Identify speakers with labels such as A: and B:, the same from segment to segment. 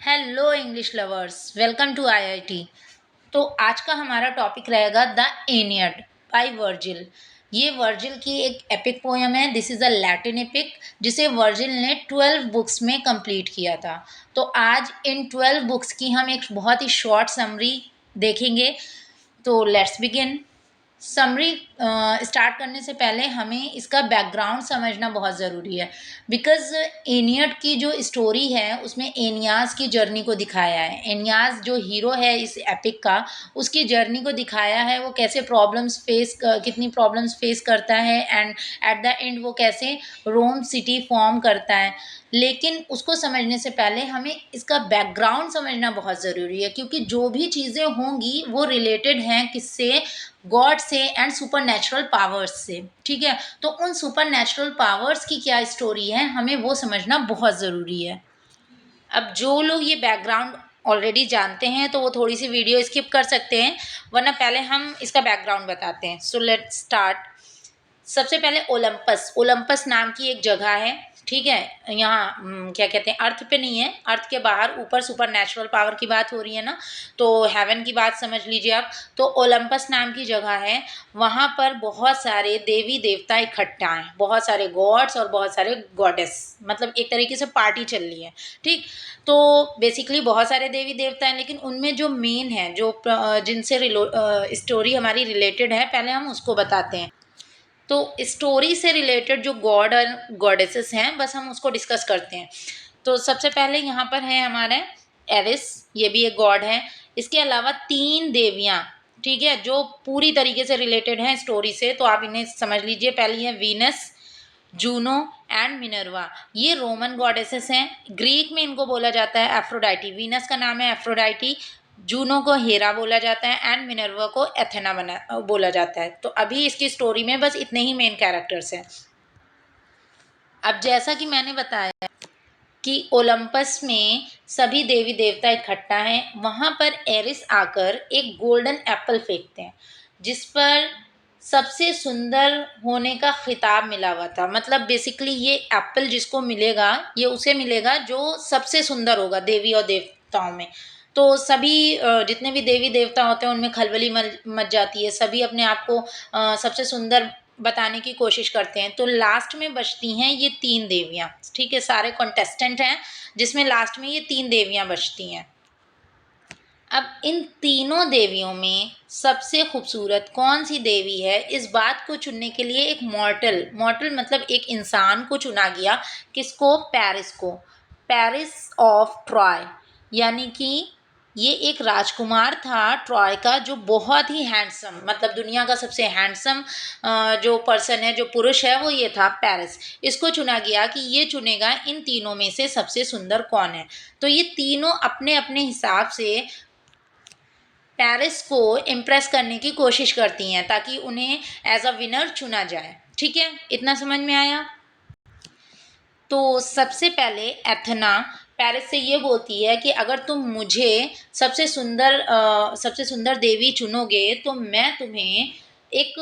A: Hello English lovers, welcome to IIT. तो आज का हमारा टॉपिक रहेगा द एनियड बाय वर्जिल। ये वर्जिल की एक एपिक पोयम है। This is a Latin epic जिसे वर्जिल ने 12 बुक्स में कंप्लीट किया था। तो आज इन 12 बुक्स की हम एक बहुत ही शॉर्ट समरी देखेंगे। तो लेट्स बिगिन। समरी स्टार्ट करने से पहले हमें इसका बैकग्राउंड समझना बहुत ज़रूरी है। बिकॉज़ एनियड की जो स्टोरी है उसमें एनियास की जर्नी को दिखाया है। एनियास जो हीरो है इस एपिक का, उसकी जर्नी को दिखाया है। वो कैसे कितनी प्रॉब्लम्स फेस करता है एंड एट द एंड वो कैसे रोम सिटी फॉर्म करता है। लेकिन उसको समझने से पहले हमें इसका बैकग्राउंड समझना बहुत ज़रूरी है, क्योंकि जो भी चीज़ें होंगी वो रिलेटेड हैं किससे, गॉड से एंड सुपर नेचुरल पावर्स से। ठीक है, तो उन सुपर नेचुरल पावर्स की क्या स्टोरी है हमें वो समझना बहुत ज़रूरी है। अब जो लोग ये बैकग्राउंड ऑलरेडी जानते हैं तो वो थोड़ी सी वीडियो स्किप कर सकते हैं, वरना पहले हम इसका बैकग्राउंड बताते हैं। So let's start. सबसे पहले ओलंपस, ओलंपस नाम की एक जगह है। ठीक है, यहाँ क्या कहते हैं, अर्थ पे नहीं है, अर्थ के बाहर ऊपर सुपर नेचुरल पावर की बात हो रही है ना, तो हेवन की बात समझ लीजिए आप। तो ओलंपस नाम की जगह है, वहाँ पर बहुत सारे देवी देवता इकट्ठा हैं, बहुत सारे गॉड्स और बहुत सारे गॉडेस, मतलब एक तरीके से पार्टी चल रही है। ठीक, तो बेसिकली बहुत सारे देवी देवता हैं, लेकिन उनमें जो मेन है, जो जिनसे स्टोरी हमारी रिलेटेड है, पहले हम उसको बताते हैं। तो स्टोरी से रिलेटेड जो गॉड और गॉडेसेस हैं, बस हम उसको डिस्कस करते हैं। तो सबसे पहले यहाँ पर है हमारे एरिस, ये भी एक गॉड है। इसके अलावा 3 देवियाँ, ठीक है, जो पूरी तरीके से रिलेटेड हैं स्टोरी से, तो आप इन्हें समझ लीजिए। पहली है वीनस, जूनो एंड मिनर्वा। ये रोमन गॉडेसेस हैं। ग्रीक में इनको बोला जाता है एफ्रोडाइटी। वीनस का नाम है एफ्रोडाइटी, जूनो को हेरा बोला जाता है एंड मिनर्वा को एथेना बोला जाता है। तो अभी इसकी स्टोरी में बस इतने ही मेन कैरेक्टर्स हैं। अब जैसा कि मैंने बताया कि ओलंपस में सभी देवी देवता इकट्ठा हैं, वहाँ पर एरिस आकर एक गोल्डन एप्पल फेंकते हैं, जिस पर सबसे सुंदर होने का खिताब मिला हुआ था। मतलब बेसिकली ये एप्पल जिसको मिलेगा, ये उसे मिलेगा जो सबसे सुंदर होगा देवी और देवताओं में। तो सभी जितने भी देवी देवता होते हैं उनमें खलबली मच जाती है। सभी अपने आप को सबसे सुंदर बताने की कोशिश करते हैं। तो लास्ट में बचती हैं ये 3 देवियाँ। ठीक है, सारे कॉन्टेस्टेंट हैं जिसमें लास्ट में ये 3 देवियाँ बचती हैं। अब इन तीनों देवियों में सबसे खूबसूरत कौन सी देवी है, इस बात को चुनने के लिए एक मॉर्टल मॉर्टल मतलब एक इंसान को चुना गया। किसको? पेरिस को। पेरिस ऑफ ट्रॉय, यानी कि ये एक राजकुमार था ट्रॉय का, जो बहुत ही हैंडसम, मतलब दुनिया का सबसे हैंडसम जो पर्सन है, जो पुरुष है, वो ये था पेरिस। इसको चुना गया कि ये चुनेगा इन तीनों में से सबसे सुंदर कौन है। तो ये तीनों अपने अपने हिसाब से पेरिस को इम्प्रेस करने की कोशिश करती हैं ताकि उन्हें एज अ विनर चुना जाए। ठीक है, इतना समझ में आया। तो सबसे पहले एथना पेरिस से ये बोलती है कि अगर तुम मुझे सबसे सुंदर देवी चुनोगे तो मैं तुम्हें एक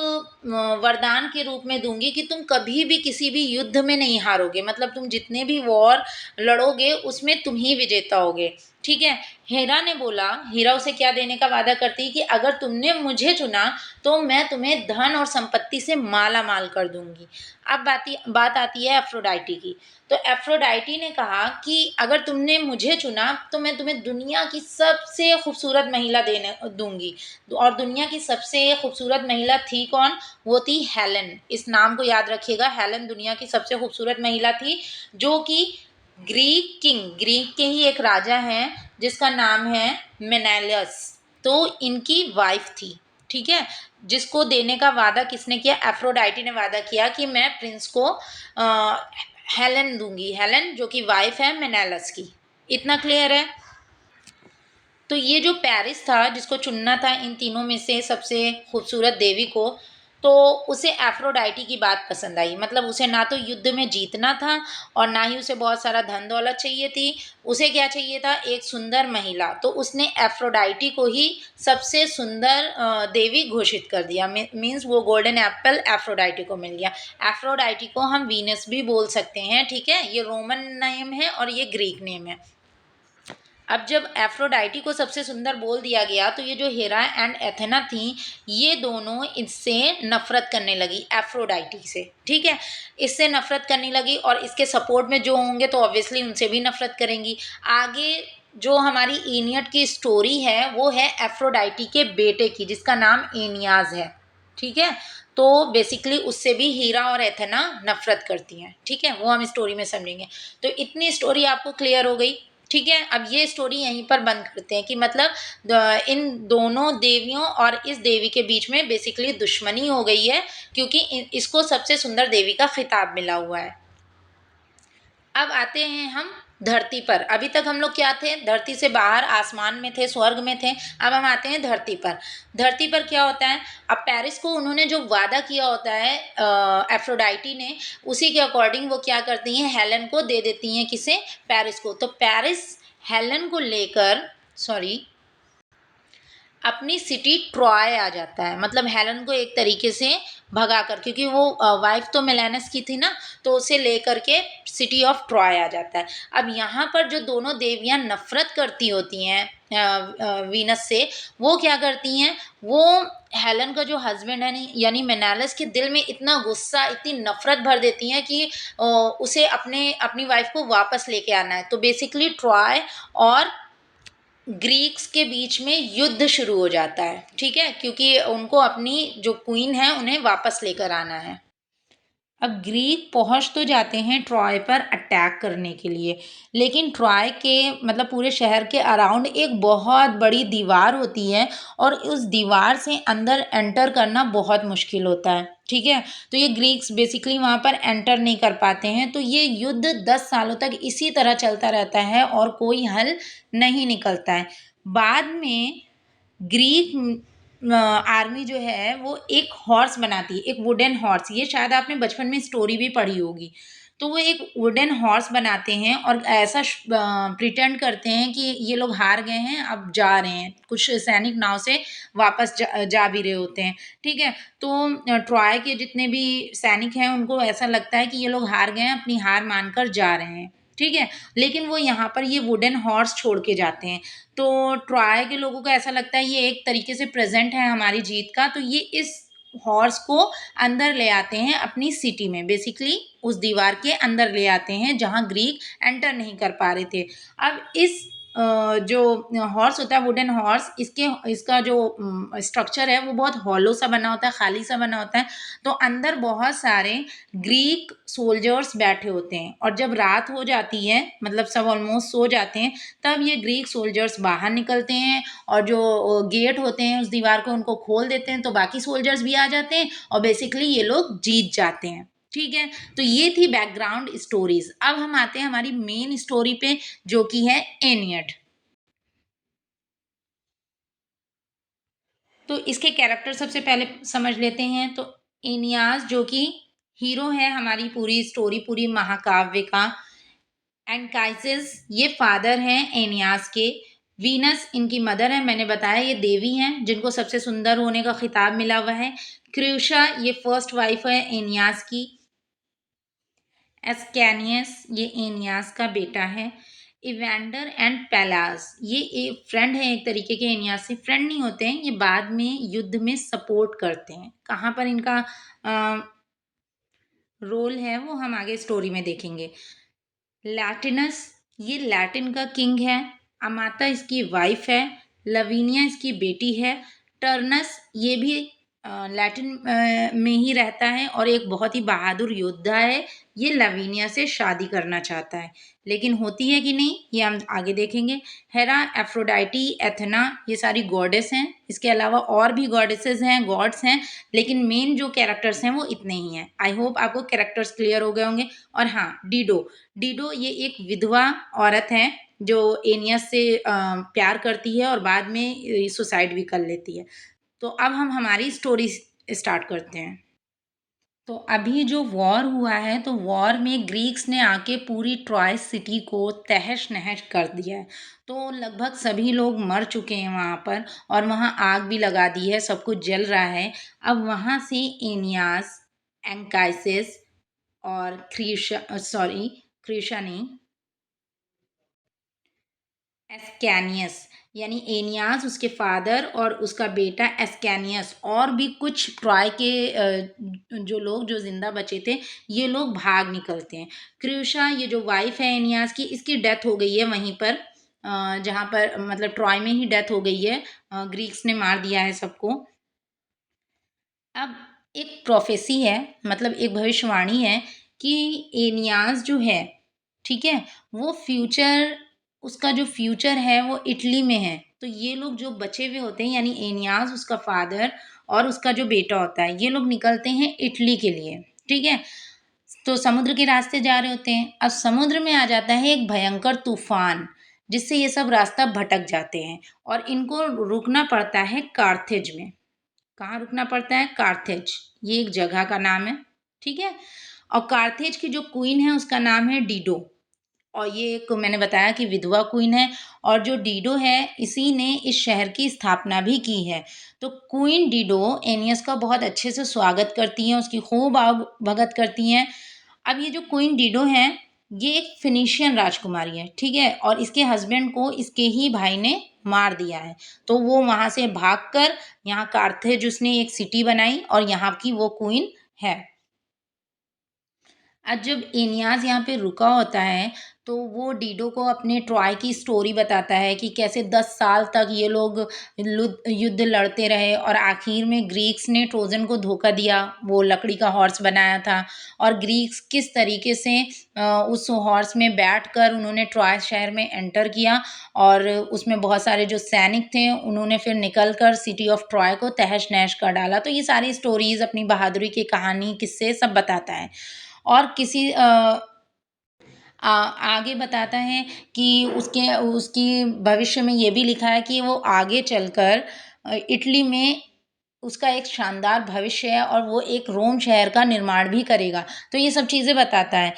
A: वरदान के रूप में दूंगी कि तुम कभी भी किसी भी युद्ध में नहीं हारोगे, मतलब तुम जितने भी वॉर लड़ोगे उसमें तुम ही विजेता होगे। ठीक है, हीरा ने बोला, हीरा उसे क्या देने का वादा करती है कि अगर तुमने मुझे चुना तो मैं तुम्हें धन और संपत्ति से माला माल कर दूंगी। अब बात आती है एफ्रोडाइटी की। तो एफ्रोडाइटी ने कहा कि अगर तुमने मुझे चुना तो मैं तुम्हें दुनिया की सबसे खूबसूरत महिला देने दूंगी। और दुनिया की सबसे खूबसूरत महिला थी कौन? वो थी हेलन। इस नाम को याद रखिएगा, हेलन दुनिया की सबसे खूबसूरत महिला थी, जो कि ग्रीक के ही एक राजा हैं जिसका नाम है मेनेलियस, तो इनकी वाइफ थी। ठीक है, जिसको देने का वादा किसने किया? एफ्रोडाइटी ने वादा किया कि मैं प्रिंस को हेलन दूंगी, हेलन जो कि वाइफ है मेनेलस की। इतना क्लियर है। तो ये जो पेरिस था जिसको चुनना था इन तीनों में से सबसे खूबसूरत देवी को, तो उसे एफ्रोडाइटी की बात पसंद आई। मतलब उसे ना तो युद्ध में जीतना था और ना ही उसे बहुत सारा धन दौलत चाहिए थी। उसे क्या चाहिए था? एक सुंदर महिला। तो उसने एफ्रोडाइटी को ही सबसे सुंदर देवी घोषित कर दिया। मीन्स वो गोल्डन एप्पल एफ्रोडाइटी को मिल गया। एफ्रोडाइटी को हम वीनस भी बोल सकते हैं। ठीक है, ये रोमन नेम है और ये ग्रीक नेम है। अब जब एफ्रोडाइटी को सबसे सुंदर बोल दिया गया तो ये जो हेरा एंड एथेना थी, ये दोनों इससे नफरत करने लगी, एफ्रोडाइटी से, ठीक है। इससे नफरत करने लगी और इसके सपोर्ट में जो होंगे तो ऑब्वियसली उनसे भी नफरत करेंगी। आगे जो हमारी एनियड की स्टोरी है वो है एफ्रोडाइटी के बेटे की, जिसका नाम एनियाज है, ठीक है। तो बेसिकली उससे भी हीरा और एथेना नफरत करती हैं, ठीक है, वो हम स्टोरी में समझेंगे। तो इतनी स्टोरी आपको क्लियर हो गई, ठीक है। अब ये स्टोरी यहीं पर बंद करते हैं कि मतलब इन दोनों देवियों और इस देवी के बीच में बेसिकली दुश्मनी हो गई है, क्योंकि इसको सबसे सुंदर देवी का खिताब मिला हुआ है। अब आते हैं हम धरती पर। अभी तक हम लोग क्या थे, धरती से बाहर आसमान में थे, स्वर्ग में थे। अब हम आते हैं धरती पर। धरती पर क्या होता है, अब पेरिस को उन्होंने जो वादा किया होता है एफ्रोडाइटी ने, उसी के अकॉर्डिंग वो क्या करती हैं, हेलन को दे देती हैं, किसे, पेरिस को। तो पेरिस हेलन को लेकर, सॉरी, अपनी सिटी ट्रॉय आ जाता है, मतलब हेलन को एक तरीके से भगा कर, क्योंकि वो वाइफ तो मिलेनस की थी ना, तो उसे लेकर के सिटी ऑफ ट्रॉय आ जाता है। अब यहाँ पर जो दोनों देवियाँ नफरत करती होती हैं वीनस से, वो क्या करती हैं, वो हेलन का जो हस्बैंड है यानी मेनालस के दिल में इतना गुस्सा, इतनी नफरत भर देती हैं कि उसे अपनी वाइफ को वापस लेके आना है। तो बेसिकली ट्रॉय और ग्रीक्स के बीच में युद्ध शुरू हो जाता है, ठीक है, क्योंकि उनको अपनी जो क्वीन है उन्हें वापस लेकर आना है। अब ग्रीक पहुंच तो जाते हैं ट्रॉय पर अटैक करने के लिए, लेकिन ट्रॉय के मतलब पूरे शहर के अराउंड एक बहुत बड़ी दीवार होती है और उस दीवार से अंदर एंटर करना बहुत मुश्किल होता है, ठीक है। तो ये ग्रीक्स बेसिकली वहाँ पर एंटर नहीं कर पाते हैं। तो ये युद्ध 10 सालों तक इसी तरह चलता रहता है और कोई हल नहीं निकलता है। बाद में ग्रीक आर्मी जो है वो एक हॉर्स बनाती है, एक वुडन हॉर्स। ये शायद आपने बचपन में स्टोरी भी पढ़ी होगी। तो वो एक वुडन हॉर्स बनाते हैं और ऐसा प्रिटेंड करते हैं कि ये लोग हार गए हैं, अब जा रहे हैं। कुछ सैनिक नाव से वापस जा भी रहे होते हैं, ठीक है। तो ट्रॉय के जितने भी सैनिक हैं उनको ऐसा लगता है कि ये लोग हार गए हैं, अपनी हार मानकर जा रहे हैं, ठीक है। लेकिन वो यहाँ पर ये वुडन हॉर्स छोड़ के जाते हैं। तो ट्रॉय के लोगों को ऐसा लगता है ये एक तरीके से प्रेजेंट है हमारी जीत का, तो ये इस हॉर्स को अंदर ले आते हैं अपनी सिटी में, बेसिकली उस दीवार के अंदर ले आते हैं जहां ग्रीक एंटर नहीं कर पा रहे थे। अब इस जो हॉर्स होता है वुडन हॉर्स, इसका जो स्ट्रक्चर है वो बहुत हॉलो सा बना होता है, खाली सा बना होता है। तो अंदर बहुत सारे ग्रीक सोल्जर्स बैठे होते हैं और जब रात हो जाती है, मतलब सब ऑलमोस्ट सो जाते हैं, तब ये ग्रीक सोल्जर्स बाहर निकलते हैं और जो गेट होते हैं उस दीवार को उनको खोल देते हैं। तो बाकी सोल्जर्स भी आ जाते हैं और बेसिकली ये लोग जीत जाते हैं, ठीक है। तो ये थी बैकग्राउंड स्टोरीज। अब हम आते हैं हमारी मेन स्टोरी पे, जो कि है एनियड। तो इसके कैरेक्टर सबसे पहले समझ लेते हैं। तो एनियास जो कि हीरो है हमारी पूरी स्टोरी, पूरी महाकाव्य का। एंकाइसिस ये फादर हैं एनियास के। वीनस इनकी मदर है, मैंने बताया ये देवी हैं जिनको सबसे सुंदर होने का खिताब मिला हुआ है। क्रूशा ये फर्स्ट वाइफ है एनियास की। एस्कैनियस ये एनियास का बेटा है। इवेंडर एंड पैलास ये एक फ्रेंड है, एक तरीके के एनियास से फ्रेंड नहीं होते हैं, ये बाद में युद्ध में सपोर्ट करते हैं। कहाँ पर इनका रोल है वो हम आगे स्टोरी में देखेंगे। लैटिनस ये लैटिन का किंग है। अमाता इसकी वाइफ है। लवीनिया इसकी बेटी है। टर्नस ये भी लैटिन में ही रहता है और एक बहुत ही बहादुर योद्धा है। ये लवीनिया से शादी करना चाहता है, लेकिन होती है कि नहीं ये हम आगे देखेंगे। हेरा, एफ्रोडाइटी, एथेना ये सारी गॉडेस हैं। इसके अलावा और भी गॉडेसेस हैं, गॉड्स हैं, लेकिन मेन जो कैरेक्टर्स हैं वो इतने ही हैं। आई होप आपको कैरेक्टर्स क्लियर हो गए होंगे। और हाँ, डीडो, डीडो ये एक विधवा औरत है जो एनियस से प्यार करती है और बाद में सुसाइड भी कर लेती है। तो अब हम हमारी स्टोरी स्टार्ट करते हैं। तो अभी जो वॉर हुआ है, तो वॉर में ग्रीक्स ने आके पूरी ट्रॉय सिटी को तहस नहस कर दिया है। तो लगभग सभी लोग मर चुके हैं वहाँ पर और वहाँ आग भी लगा दी है, सब कुछ जल रहा है। अब वहाँ से एनियास, एंकाइसिस और क्रीशा, सॉरी क्रीशा नहीं, एस्कैनियस, यानी एनियास उसके फादर और उसका बेटा एस्कैनियस और भी कुछ ट्रॉय के जो लोग जो जिंदा बचे थे, ये लोग भाग निकलते हैं। क्रूशा, ये जो वाइफ है एनियास की, इसकी डेथ हो गई है वहीं पर, जहाँ पर मतलब ट्रॉय में ही डेथ हो गई है। ग्रीक्स ने मार दिया है सबको। अब एक प्रोफेसी है, मतलब एक भविष्यवाणी है कि एनियास जो है, ठीक है, वो फ्यूचर, उसका जो फ्यूचर है वो इटली में है। तो ये लोग जो बचे हुए होते हैं, यानी एनियास, उसका फादर और उसका जो बेटा होता है, ये लोग निकलते हैं इटली के लिए, ठीक है। तो समुद्र के रास्ते जा रहे होते हैं। अब समुद्र में आ जाता है एक भयंकर तूफान, जिससे ये सब रास्ता भटक जाते हैं और इनको रुकना पड़ता है कार्थेज में। कहाँ रुकना पड़ता है? कार्थेज, ये एक जगह का नाम है, ठीक है। और कार्थेज की जो क्वीन है उसका नाम है डीडो, और ये एक मैंने बताया कि विधवा क्वीन है। और जो डीडो है, इसी ने इस शहर की स्थापना भी की है। तो क्वीन डीडो एनियस का बहुत अच्छे से स्वागत करती हैं, उसकी खूब आग भगत करती हैं। अब ये जो क्वीन डीडो है, ये एक फिनिशियन राजकुमारी है, ठीक है, और इसके हस्बैंड को इसके ही भाई ने मार दिया है। तो वो वहां से भागकर यहाँ कार्थेज उसने एक सिटी बनाई और यहाँ की वो क्वीन है। आज जब एनियास यहाँ पे रुका होता है, तो वो डीडो को अपने ट्रॉय की स्टोरी बताता है कि कैसे 10 साल तक ये लोग युद्ध लड़ते रहे और आखिर में ग्रीक्स ने ट्रोजन को धोखा दिया, वो लकड़ी का हॉर्स बनाया था। और ग्रीक्स किस तरीके से उस हॉर्स में बैठकर उन्होंने ट्रॉय शहर में एंटर किया, और उसमें बहुत सारे जो सैनिक थे उन्होंने फिर निकल कर सिटी ऑफ ट्रॉय को तहस नहस कर डाला। तो ये सारी स्टोरीज, अपनी बहादुरी की कहानी, किस्से सब बताता है। और किसी आगे बताता है कि उसके उसकी भविष्य में ये भी लिखा है कि वो आगे चलकर इटली में उसका एक शानदार भविष्य है और वो एक रोम शहर का निर्माण भी करेगा। तो ये सब चीज़ें बताता है।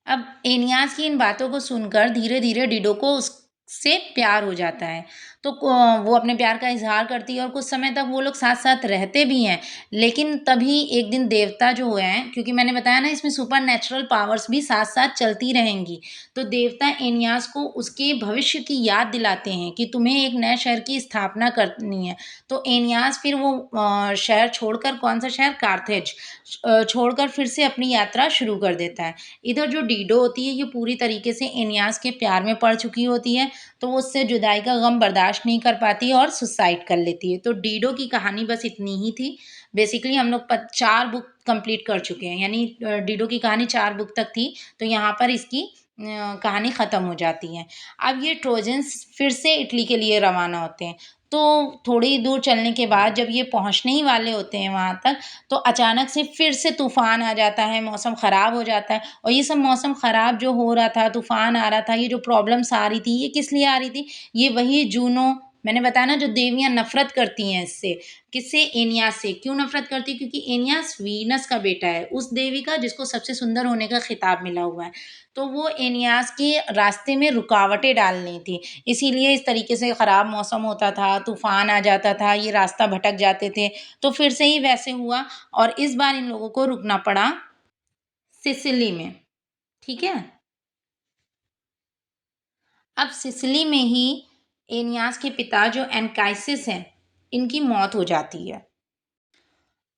A: अब एनियास की इन बातों को सुनकर धीरे-धीरे डिडो को उससे प्यार हो जाता है। तो वो अपने प्यार का इज़हार करती है और कुछ समय तक वो लोग साथ-साथ रहते भी हैं। लेकिन तभी एक दिन देवता जो हुए हैं, क्योंकि मैंने बताया ना इसमें सुपरनैचुरल पावर्स भी साथ-साथ चलती रहेंगी। तो देवता एनियास को उसके भविष्य की याद दिलाते हैं कि तुम्हें एक नए शहर की स्थापना करनी है। तो एनियास फिर वो शहर छोड़कर, कौन-सा शहर? कार्थेज छोड़कर फिर से अपनी यात्रा शुरू कर देता है। इधर जो डीडो होती है, ये पूरी तरीके से एनियास के प्यार में पड़ चुकी होती है, तो वो उससे जुदाई का गम बर्दाश्त नहीं कर पाती और सुसाइड कर लेती है। तो डीडो की कहानी बस इतनी ही थी। बेसिकली हम लोग 4 बुक कंप्लीट कर चुके हैं, यानी डीडो की कहानी 4 बुक तक थी, तो यहाँ पर इसकी कहानी ख़त्म हो जाती है। अब ये ट्रोजन्स फिर से इटली के लिए रवाना होते हैं। तो थोड़ी दूर चलने के बाद जब ये पहुँचने ही वाले होते हैं वहाँ तक, तो अचानक से फिर से तूफ़ान आ जाता है, मौसम ख़राब हो जाता है। और ये सब मौसम ख़राब जो हो रहा था, तूफ़ान आ रहा था, ये जो प्रॉब्लम्स आ रही थी, ये किस लिए आ रही थी? ये वही जूनो, मैंने बताया ना, जो देवियाँ नफ़रत करती हैं इससे। किससे? एनियास से। क्यों नफ़रत करती है? क्योंकि एनियास वीनस का बेटा है, उस देवी का जिसको सबसे सुंदर होने का खिताब मिला हुआ है। तो वो एनियास के रास्ते में रुकावटें डाल रही थी। इसीलिए इस तरीके से ख़राब मौसम होता था, तूफ़ान आ जाता था, ये रास्ता भटक जाते थे। तो फिर से ही वैसे हुआ और इस बार इन लोगों को रुकना पड़ा सिसिली में, ठीक है? अब सिसिली में ही एनियास के पिता जो एनकाइसिस हैं, इनकी मौत हो जाती है।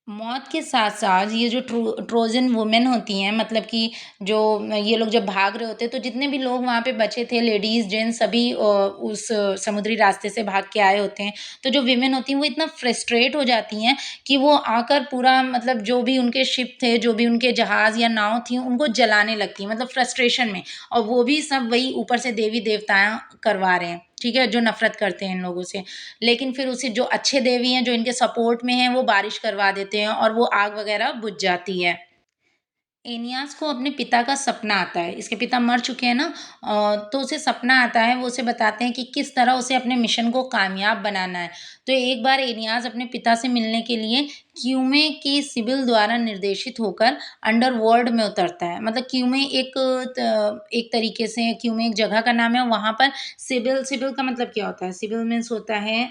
A: मौत के साथ-साथ ये जो ट्रोजन वुमेन होती हैं, मतलब कि जो ये लोग जब भाग रहे होते हैं, तो जितने भी लोग वहाँ पे बचे थे, लेडीज़, जेंट्स, सभी उस समुद्री रास्ते से भाग के आए होते हैं। तो जो विमेन होती हैं, वो इतना फ्रस्ट्रेट हो जाती हैं कि वो आकर पूरा, मतलब जो भी उनके शिप थे, जो भी उनके जहाज़ या नाव थी, उनको जलाने लगती हैं, मतलब फ्रस्ट्रेशन में। और वो भी सब वही ऊपर से देवी-देवता करवा रहे हैं, ठीक है? जो नफ़रत करते हैं इन लोगों से। लेकिन फिर उसे जो अच्छे देवी हैं, जो इनके सपोर्ट में हैं, वो बारिश करवा देते हैं और वो आग वगैरह बुझ जाती है। एनियास को अपने पिता का सपना आता है, इसके पिता मर चुके हैं ना, तो उसे सपना आता है, वो उसे बताते हैं कि किस तरह उसे अपने मिशन को कामयाब बनाना है। तो एक बार एनियास अपने पिता से मिलने के लिए क्यूमे की सिबिल द्वारा निर्देशित होकर अंडरवर्ल्ड में उतरता है। मतलब क्यूमे एक तरीके से क्यूमे एक जगह का नाम है, वहाँ पर सिबिल, सिबिल का मतलब क्या होता है? सिबिल मीन्स होता है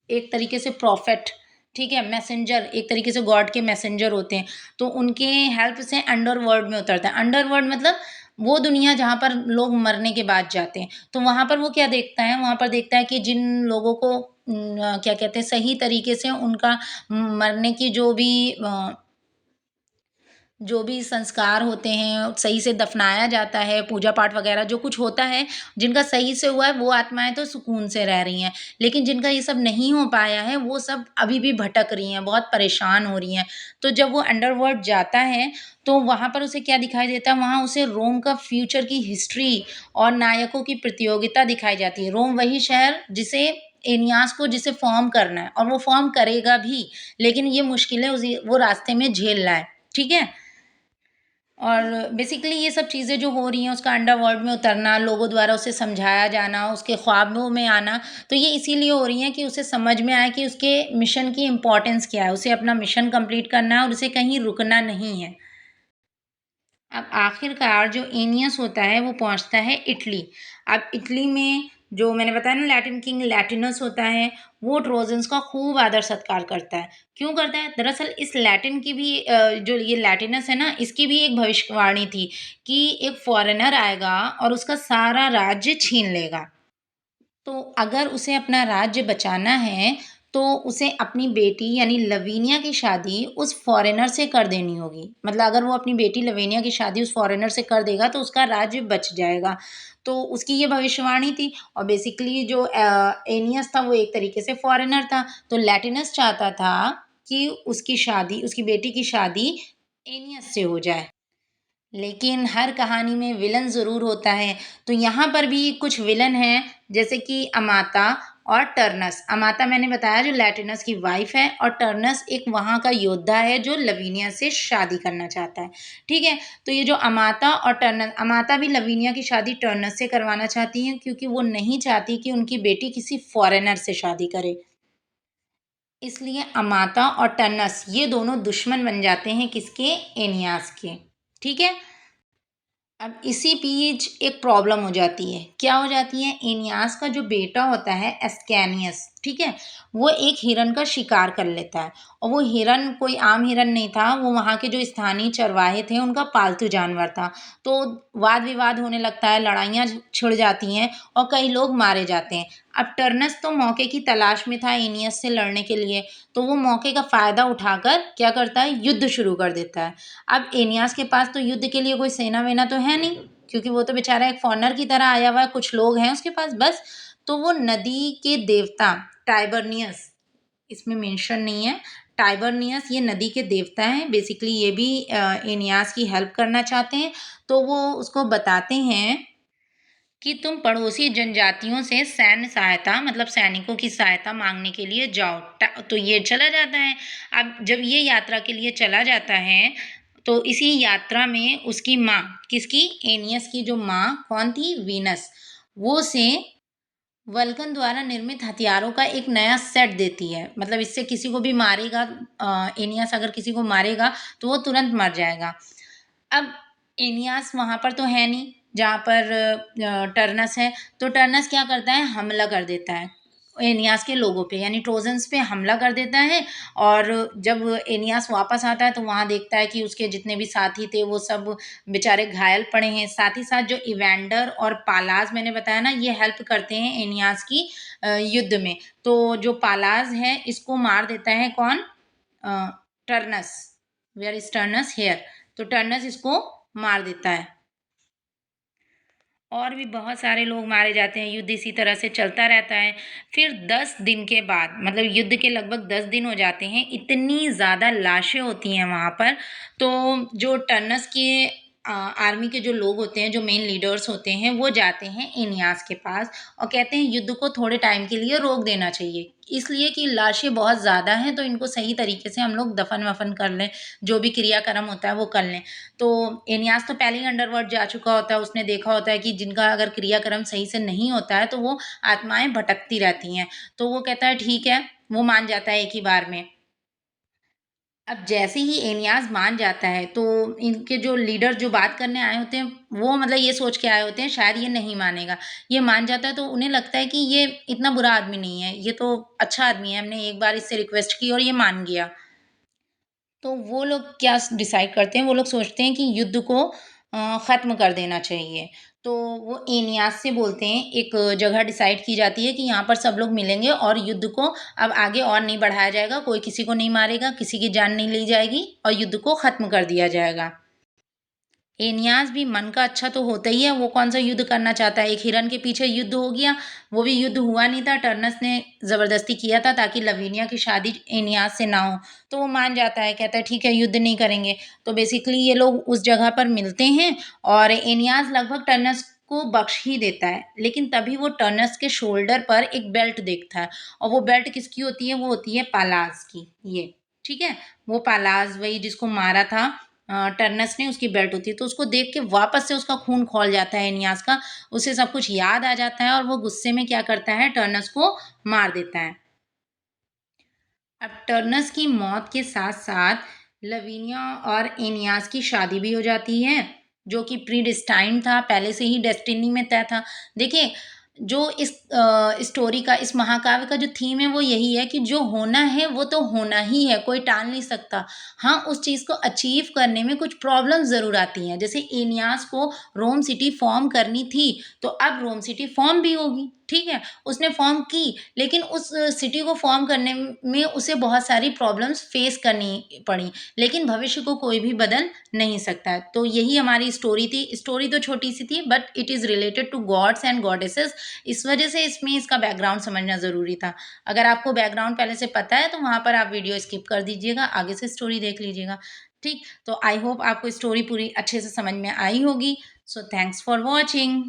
A: एक तरीके से प्रॉफिट, ठीक है, मैसेंजर, एक तरीके से गॉड के मैसेंजर होते हैं। तो उनके हेल्प से अंडरवर्ल्ड में उतरता है। अंडरवर्ल्ड मतलब वो दुनिया जहाँ पर लोग मरने के बाद जाते हैं। तो वहाँ पर वो क्या देखता है, वहाँ पर देखता है कि जिन लोगों को क्या कहते हैं, सही तरीके से उनका मरने की जो भी संस्कार होते हैं, सही से दफ़नाया जाता है, पूजा-पाठ वग़ैरह जो कुछ होता है, जिनका सही से हुआ है, वो आत्माएँ तो सुकून से रह रही हैं। लेकिन जिनका ये सब नहीं हो पाया है, वो सब अभी भी भटक रही हैं, बहुत परेशान हो रही हैं। तो जब वो अंडरवर्ल्ड जाता है, तो वहाँ पर उसे क्या दिखाई देता है, वहाँ उसे रोम का फ्यूचर की हिस्ट्री और नायकों की प्रतियोगिता दिखाई जाती है। रोम वही शहर जिसे एनियास को जिसे फ़ॉर्म करना है और वो फ़ॉर्म करेगा भी, लेकिन ये मुश्किलें वो रास्ते में झेल रहा है। ठीक है? और बेसिकली ये सब चीज़ें जो हो रही हैं, उसका अंडरवर्ल्ड में उतरना, लोगों द्वारा उसे समझाया जाना, उसके ख्वाबों में आना, तो ये इसीलिए हो रही हैं कि उसे समझ में आए कि उसके मिशन की इम्पोर्टेंस क्या है। उसे अपना मिशन कंप्लीट करना है और उसे कहीं रुकना नहीं है। अब आखिरकार जो एनियस होता है वो पहुंचता है इटली। अब इटली में जो मैंने बताया ना, लैटिन किंग लैटिनस होता है, वो ट्रोजन्स का खूब आदर सत्कार करता है। क्यों करता है? दरअसल इस लैटिन की भी जो ये लैटिनस है ना, इसकी भी एक भविष्यवाणी थी कि एक फॉरेनर आएगा और उसका सारा राज्य छीन लेगा। तो अगर उसे अपना राज्य बचाना है, तो उसे अपनी बेटी यानी लवीनिया की शादी उस फ़ॉरेनर से कर देनी होगी। मतलब अगर वो अपनी बेटी लवीनिया की शादी उस फ़ॉरेनर से कर देगा, तो उसका राज्य बच जाएगा। तो उसकी ये भविष्यवाणी थी और बेसिकली जो एनियस था, वो एक तरीके से फ़ॉरेनर था। तो लैटिनस चाहता था कि उसकी बेटी की शादी एनियस से हो जाए। लेकिन हर कहानी में विलन ज़रूर होता है, तो यहाँ पर भी कुछ विलन हैं, जैसे कि अमाता और टर्नस। अमाता मैंने बताया जो लैटिनस की वाइफ़ है और टर्नस एक वहाँ का योद्धा है जो लवीनिया से शादी करना चाहता है, ठीक है? तो ये जो अमाता और टर्नस, अमाता भी लवीनिया की शादी टर्नस से करवाना चाहती हैं क्योंकि वो नहीं चाहती कि उनकी बेटी किसी फ़ॉरेनर से शादी करे। इसलिए अमाता और टर्नस ये दोनों दुश्मन बन जाते हैं किसके? एनियास के, ठीक है? अब इसी बीच एक प्रॉब्लम हो जाती है। क्या हो जाती है? एनियास का जो बेटा होता है एस्कैनियस, ठीक है? वो एक हिरन का शिकार कर लेता है और वो हिरन कोई आम हिरन नहीं था, वो वहाँ के जो स्थानीय चरवाहे थे उनका पालतू जानवर था। तो वाद-विवाद होने लगता है, लड़ाइयाँ छिड़ जाती हैं और कई लोग मारे जाते हैं। अब टर्नस तो मौके की तलाश में था एनियस से लड़ने के लिए, तो वो मौके का फ़ायदा उठाकर क्या करता है? युद्ध शुरू कर देता है। अब एनियास के पास तो युद्ध के लिए कोई सेना-वेना तो है नहीं, क्योंकि वो तो बेचारा एक फॉरेनर की तरह आया हुआ है, कुछ लोग हैं उसके पास बस। तो वो नदी के देवता टाइबरनियस, इसमें मेंशन नहीं है, टाइबरनियस ये नदी के देवता हैं। बेसिकली ये भी एनियास की हेल्प करना चाहते हैं। तो वो उसको बताते हैं कि तुम पड़ोसी जनजातियों से सैन्य सहायता मतलब सैनिकों की सहायता मांगने के लिए जाओ। तो ये चला जाता है। अब जब ये यात्रा के लिए चला जाता है, तो इसी यात्रा में उसकी माँ, किसकी? एनियस की जो माँ कौन थी? वीनस। वो उसे वल्कन द्वारा निर्मित हथियारों का एक नया सेट देती है। मतलब इससे किसी को भी मारेगा, एनियस अगर किसी को मारेगा तो वो तुरंत मर जाएगा। अब एनियास वहाँ पर तो है नहीं जहाँ पर टर्नस है, तो टर्नस क्या करता है? हमला कर देता है एनियास के लोगों पे, यानी ट्रोजन्स पे हमला कर देता है। और जब एनियास वापस आता है तो वहाँ देखता है कि उसके जितने भी साथी थे वो सब बेचारे घायल पड़े हैं। साथ ही साथ जो इवैंडर और पालाज मैंने बताया ना, ये हेल्प करते हैं एनियास की युद्ध में। तो जो पालाज है इसको मार देता है कौन? Uh, Turnus. Where is Turnus? Here. तो टर्नस इसको मार देता है। और भी बहुत सारे लोग मारे जाते हैं, युद्ध इसी तरह से चलता रहता है। फिर 10 दिन के बाद, मतलब युद्ध के लगभग 10 दिन हो जाते हैं, इतनी ज़्यादा लाशें होती हैं वहाँ पर। तो जो टर्नस के आर्मी के जो लोग होते हैं, जो मेन लीडर्स होते हैं, वो जाते हैं एनियास के पास और कहते हैं युद्ध को थोड़े टाइम के लिए रोक देना चाहिए। इसलिए कि लाशें बहुत ज़्यादा हैं, तो इनको सही तरीके से हम लोग दफन-वफन कर लें, जो भी क्रियाक्रम होता है वो कर लें। तो एनियास तो पहले ही अंडरवर्ल्ड जा चुका होता है, उसने देखा होता है कि जिनका अगर क्रियाक्रम सही से नहीं होता है, तो वो आत्माएँ भटकती रहती हैं। तो वो कहता है ठीक है, वो मान जाता है एक ही बार में। अब जैसे ही एनियास मान जाता है, तो इनके जो लीडर जो बात करने आए होते हैं, वो मतलब ये सोच के आए होते हैं शायद ये नहीं मानेगा। ये मान जाता है तो उन्हें लगता है कि ये इतना बुरा आदमी नहीं है, ये तो अच्छा आदमी है, हमने एक बार इससे रिक्वेस्ट की और ये मान गया। तो वो लोग क्या डिसाइड करते हैं, वो लोग सोचते हैं कि युद्ध को ख़त्म कर देना चाहिए। तो वो एनियास से बोलते हैं, एक जगह डिसाइड की जाती है कि यहाँ पर सब लोग मिलेंगे और युद्ध को अब आगे और नहीं बढ़ाया जाएगा, कोई किसी को नहीं मारेगा, किसी की जान नहीं ली जाएगी और युद्ध को ख़त्म कर दिया जाएगा। एनियास भी मन का अच्छा तो होता ही है, वो कौन सा युद्ध करना चाहता है, एक हिरन के पीछे युद्ध हो गया, वो भी युद्ध हुआ नहीं था, टर्नस ने ज़बरदस्ती किया था ताकि लवीनिया की शादी एनियास से ना हो, तो वो मान जाता है, कहता है ठीक है युद्ध नहीं करेंगे। तो बेसिकली ये लोग उस जगह पर मिलते हैं और एनियास लगभग टर्नस को बख्श ही देता है, लेकिन तभी वो टर्नस के शोल्डर पर एक बेल्ट देखता है और वो बेल्ट किसकी होती है, वो होती है पालास की, ये ठीक है, वो पालास वही जिसको मारा था टर्नस ने, उसकी बेल्ट होती है। तो उसको देख के वापस से उसका खून खौल जाता है एनियास का, उसे सब कुछ याद आ जाता है और वो गुस्से में क्या करता है, टर्नस को मार देता है। अब टर्नस की मौत के साथ साथ लवीनिया और एनियास की शादी भी हो जाती है, जो कि प्रीडिस्टाइंड था, पहले से ही डेस्टिनी में तय था। देखिए, जो इस स्टोरी का, इस महाकाव्य का जो थीम है वो यही है कि जो होना है वो तो होना ही है, कोई टाल नहीं सकता। हाँ, उस चीज़ को अचीव करने में कुछ प्रॉब्लम्स ज़रूर आती हैं। जैसे एनियास को रोम सिटी फॉर्म करनी थी, तो अब रोम सिटी फॉर्म भी होगी, ठीक है? उसने फॉर्म की, लेकिन उस सिटी को फॉर्म करने में उसे बहुत सारी प्रॉब्लम्स फेस करनी पड़ी, लेकिन भविष्य को कोई भी बदल नहीं सकता है। तो यही हमारी स्टोरी थी। स्टोरी तो छोटी-सी थी but it is related to gods and goddesses, इस वजह से इसमें इसका बैकग्राउंड समझना ज़रूरी था। अगर आपको बैकग्राउंड पहले से पता है तो वहाँ पर आप वीडियो स्किप कर दीजिएगा, आगे से स्टोरी देख लीजिएगा, ठीक? तो आई होप आपको स्टोरी पूरी अच्छे से समझ में आई होगी। So thanks for watching.